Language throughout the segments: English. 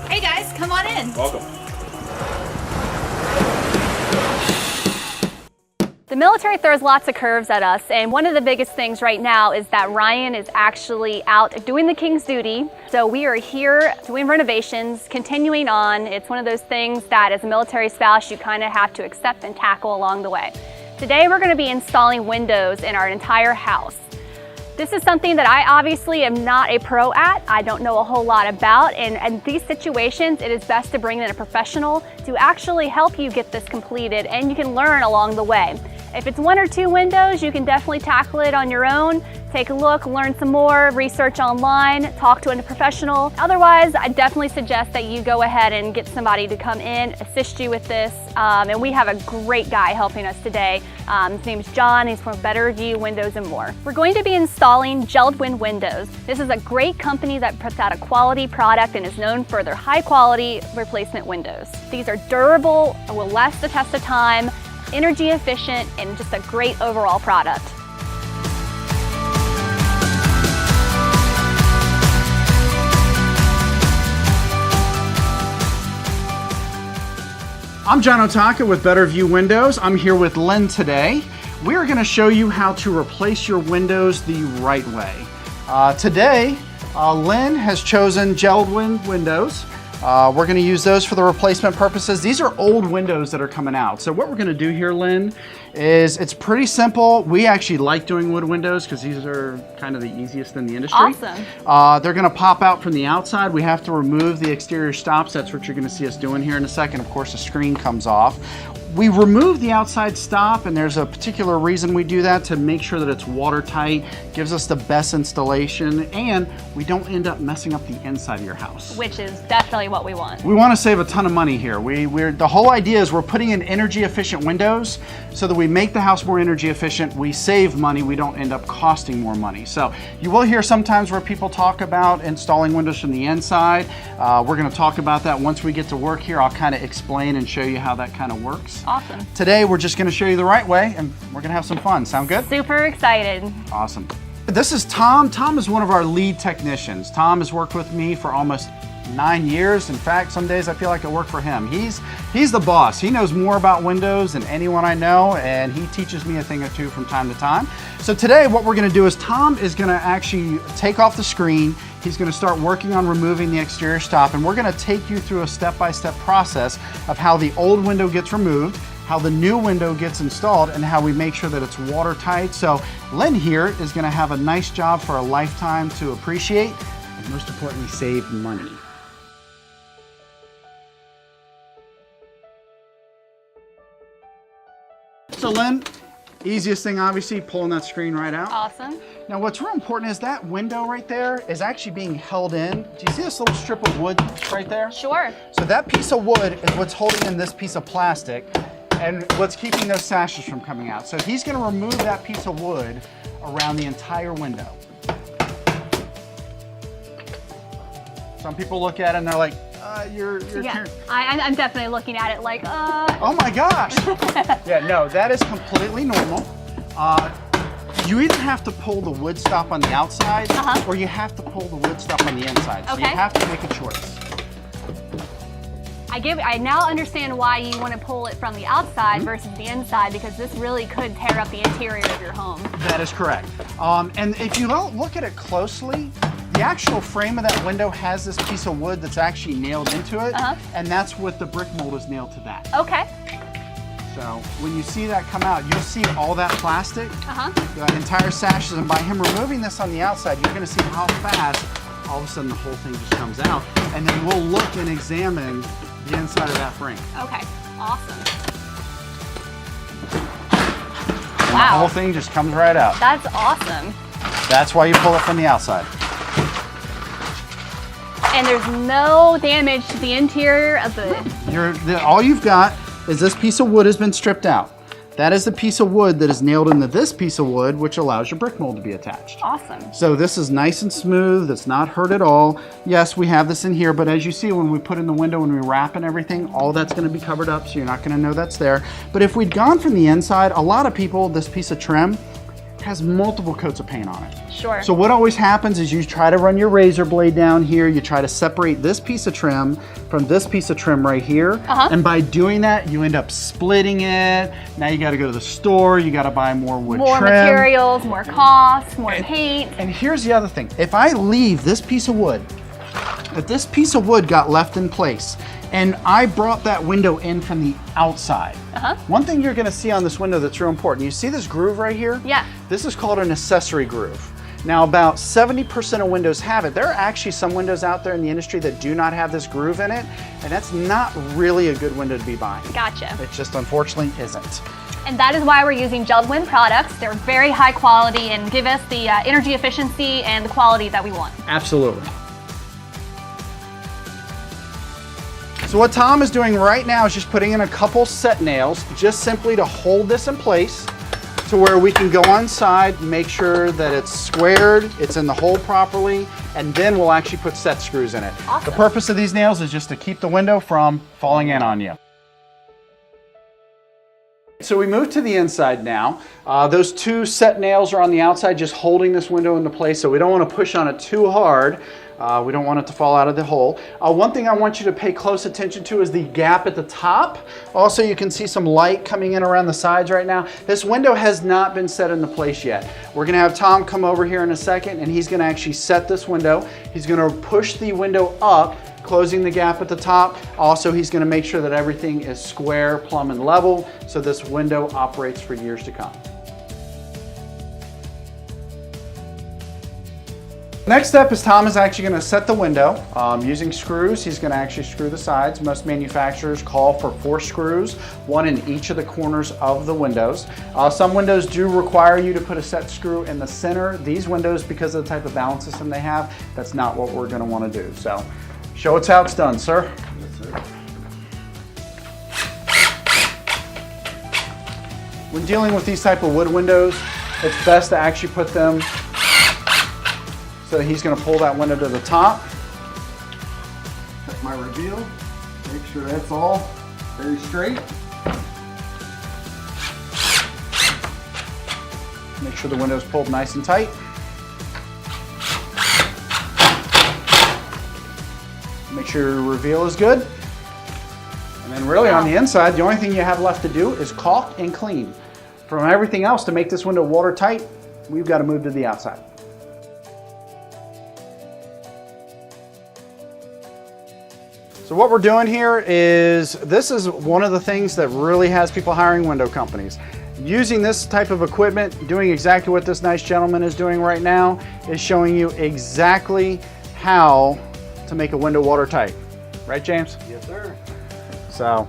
Hey guys, come on in. Welcome. The military throws lots of curves at us, and one of the biggest things right now is that Ryan is actually out doing the King's duty. So we are here doing renovations, continuing on. It's one of those things that as a military spouse, you kind of have to accept and tackle along the way. Today we're going to be installing windows in our entire house. This is something that I obviously am not a pro at. I don't know a whole lot about, and in these situations, it is best to bring in a professional to actually help you get this completed, and you can learn along the way. If it's one or two windows, you can definitely tackle it on your own. Take a look, learn some more, research online, talk to a professional. Otherwise, I definitely suggest that you go ahead and get somebody to come in, assist you with this. And we have a great guy helping us today. His name is John. He's from Better View Windows and More. We're going to be installing Jeldwen Windows. This is a great company that puts out a quality product and is known for their high quality replacement windows. These are durable, will last the test of time, energy efficient, and just a great overall product. I'm John Otaka with Better View Windows. I'm here with Lynn today. We're going to show you how to replace your windows the right way. Today, Lynn has chosen Jeldwen Windows. We're going to use those for the replacement purposes. These are old windows that are coming out. So what we're going to do here, Lynn, is it's pretty simple. We actually like doing wood windows because these are kind of the easiest in the industry. Awesome. They're going to pop out from the outside. We have to remove the exterior stops. That's what you're going to see us doing here in a second. Of course, the screen comes off. We remove the outside stop, and there's a particular reason we do that, to make sure that it's watertight, gives us the best installation, and we don't end up messing up the inside of your house. Which is definitely what we want. We want to save a ton of money here. The whole idea is we're putting in energy efficient windows so that we make the house more energy efficient, we save money, we don't end up costing more money. So you will hear sometimes where people talk about installing windows from the inside. We're going to talk about that once we get to work here. I'll kind of explain and show you how that kind of works. Awesome. Today we're just going to show you the right way, and we're going to have some fun. Sound good? Super excited. Awesome. This is Tom. Tom is one of our lead technicians. Tom has worked with me for almost 9 years. In fact, some days I feel like I work for him. He's the boss. He knows more about windows than anyone I know, and he teaches me a thing or two from time to time. So today what we're going to do is Tom is going to actually take off the screen. He's going to start working on removing the exterior stop, and we're going to take you through a step-by-step process of how the old window gets removed, how the new window gets installed, and how we make sure that it's watertight. So Lynn here is going to have a nice job for a lifetime to appreciate, and most importantly, save money. So Lynn, easiest thing obviously, pulling that screen right out. Awesome. Now what's real important is that window right there is actually being held in. Do you see this little strip of wood right there? Sure. So that piece of wood is what's holding in this piece of plastic and what's keeping those sashes from coming out. So he's going to remove that piece of wood around the entire window. Some people look at it and they're like, Yeah, I'm definitely looking at it like, oh my gosh. Yeah, no, that is completely normal. You either have to pull the wood stop on the outside, or you have to pull the wood stop on the inside. So you have to make a choice. I now understand why you want to pull it from the outside versus the inside, because this really could tear up the interior of your home. That is correct. And if you don't look at it closely, the actual frame of that window has this piece of wood that's actually nailed into it, and that's what the brick mold is nailed to that. Okay. So when you see that come out, you'll see all that plastic, the entire sashes, and by him removing this on the outside, you're going to see how fast all of a sudden the whole thing just comes out, and then we'll look and examine the inside of that frame. Okay, awesome. And the whole thing just comes right out. That's awesome. That's why you pull it from the outside. And there's no damage to the interior of the... All you've got is this piece of wood has been stripped out. That is the piece of wood that is nailed into this piece of wood, which allows your brick mold to be attached. Awesome. So this is nice and smooth. It's not hurt at all. Yes, we have this in here, but as you see, when we put in the window, when we wrap and everything, all that's going to be covered up, so you're not going to know that's there. But if we'd gone from the inside, a lot of people, this piece of trim, has multiple coats of paint on it. Sure. So what always happens is you try to run your razor blade down here, you try to separate this piece of trim from this piece of trim right here. And by doing that, you end up splitting it. Now you gotta go to the store, you gotta buy more wood trim. More materials, more costs, more paint. And here's the other thing. If I leave this piece of wood, if this piece of wood got left in place, and I brought that window in from the outside. One thing you're gonna see on this window that's real important, you see this groove right here? Yeah. This is called an accessory groove. Now about 70% of windows have it. There are actually some windows out there in the industry that do not have this groove in it, and that's not really a good window to be buying. Gotcha. It just unfortunately isn't. And that is why we're using Jeldwen products. They're very high quality and give us the energy efficiency and the quality that we want. Absolutely. So what Tom is doing right now is just putting in a couple set nails, just simply to hold this in place to where we can go inside, make sure that it's squared, it's in the hole properly, and then we'll actually put set screws in it. Awesome. The purpose of these nails is just to keep the window from falling in on you. So we move to the inside now. Those two set nails are on the outside, just holding this window into place, so we don't want to push on it too hard. We don't want it to fall out of the hole. One thing I want you to pay close attention to is the gap at the top. Also, you can see some light coming in around the sides right now. This window has not been set into place yet. We're gonna have Tom come over here in a second, and he's gonna actually set this window. He's gonna push the window up, closing the gap at the top. Also, he's gonna make sure that everything is square, plumb, and level, so this window operates for years to come. Next step is Tom is actually going to set the window using screws. He's going to actually screw the sides. Most manufacturers call for 4 screws, 1 in each of the corners of the windows. Some windows do require you to put a set screw in the center. These windows, because of the type of balance system they have, that's not what we're going to want to do. So show us how it's done, sir. Yes, sir. When dealing with these type of wood windows, it's best to actually put them. So he's going to pull that window to the top. Check my reveal. Make sure that's all very straight. Make sure the window's pulled nice and tight. Make sure your reveal is good. And then really on the inside, the only thing you have left to do is caulk and clean. From everything else, to make this window watertight, we've got to move to the outside. So what we're doing here is, this is one of the things that really has people hiring window companies. Using this type of equipment, doing exactly what this nice gentleman is doing right now, is showing you exactly how to make a window watertight. Right, James? Yes, sir. So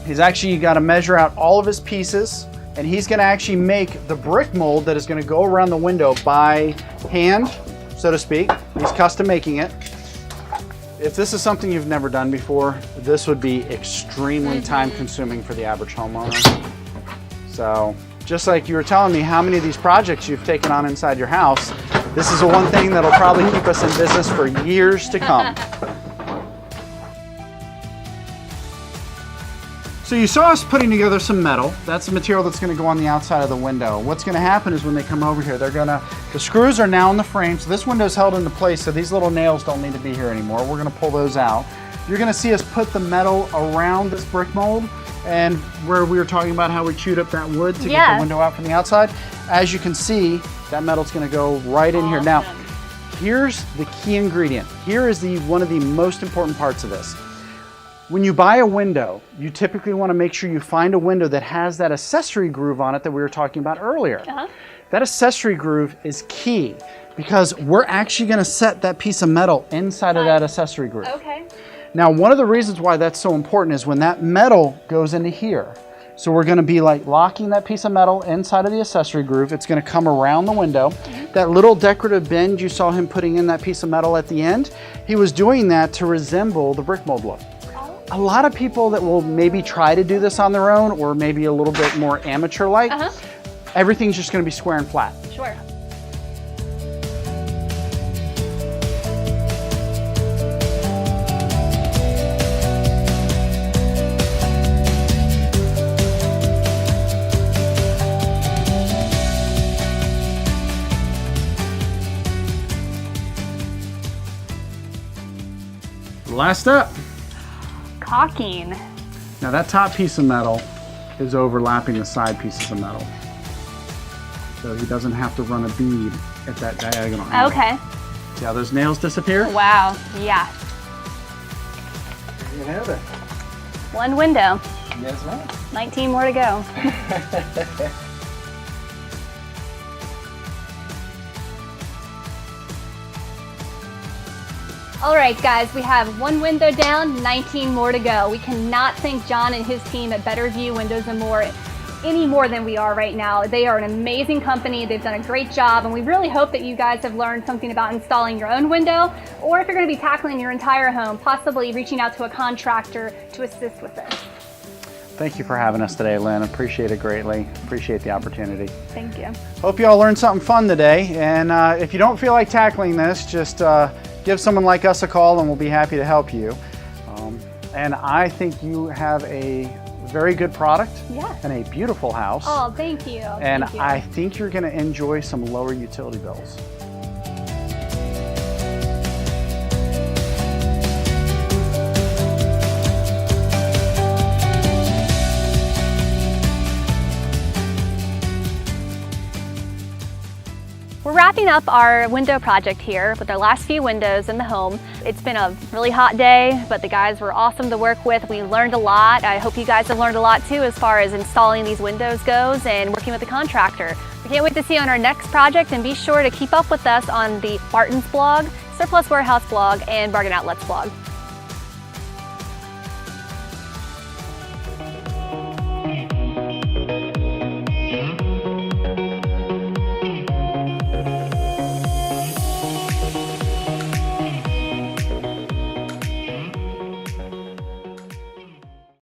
he's actually got to measure out all of his pieces, and he's going to actually make the brick mold that is going to go around the window by hand, so to speak. He's custom making it. If this is something you've never done before, this would be extremely time consuming for the average homeowner. So just like you were telling me how many of these projects you've taken on inside your house, this is the one thing that'll probably keep us in business for years to come. So you saw us putting together some metal. That's the material that's going to go on the outside of the window. What's going to happen is when they come over here, the screws are now in the frame, so this window is held into place, so these little nails don't need to be here anymore. We're going to pull those out. You're going to see us put the metal around this brick mold, and where we were talking about how we chewed up that wood to get the window out from the outside. As you can see, that metal's going to go right in here. Now, here's the key ingredient. Here is one of the most important parts of this. When you buy a window, you typically want to make sure you find a window that has that accessory groove on it that we were talking about earlier. That accessory groove is key because we're actually going to set that piece of metal inside of that accessory groove. Okay. Now, one of the reasons why that's so important is when that metal goes into here. So we're going to be like locking that piece of metal inside of the accessory groove. It's going to come around the window. That little decorative bend you saw him putting in that piece of metal at the end, he was doing that to resemble the brick mold look. A lot of people that will maybe try to do this on their own or maybe a little bit more amateur-like, everything's just going to be square and flat. Sure. Last step. Caulking. Now that top piece of metal is overlapping the side pieces of metal. So he doesn't have to run a bead at that diagonal angle. Okay. See how those nails disappear? Wow, yeah. There you have it. One window, Yes, ma'am. 19 more to go. All right, guys, we have one window down, 19 more to go. We cannot thank John and his team at Better View Windows and More any more than we are right now. They are an amazing company. They've done a great job, and we really hope that you guys have learned something about installing your own window, or if you're going to be tackling your entire home, possibly reaching out to a contractor to assist with this. Thank you for having us today, Lynn. Appreciate it greatly. Appreciate the opportunity. Thank you. Hope you all learned something fun today. And if you don't feel like tackling this, just give someone like us a call and we'll be happy to help you. And I think you have a very good product and a beautiful house. Oh, thank you. And Thank you. I think you're going to enjoy some lower utility bills. We're wrapping up our window project here with our last few windows in the home. It's been a really hot day, but the guys were awesome to work with. We learned a lot. I hope you guys have learned a lot too as far as installing these windows goes and working with the contractor. We can't wait to see you on our next project, and be sure to keep up with us on the Barton's blog, Surplus Warehouse blog, and Bargain Outlet's blog.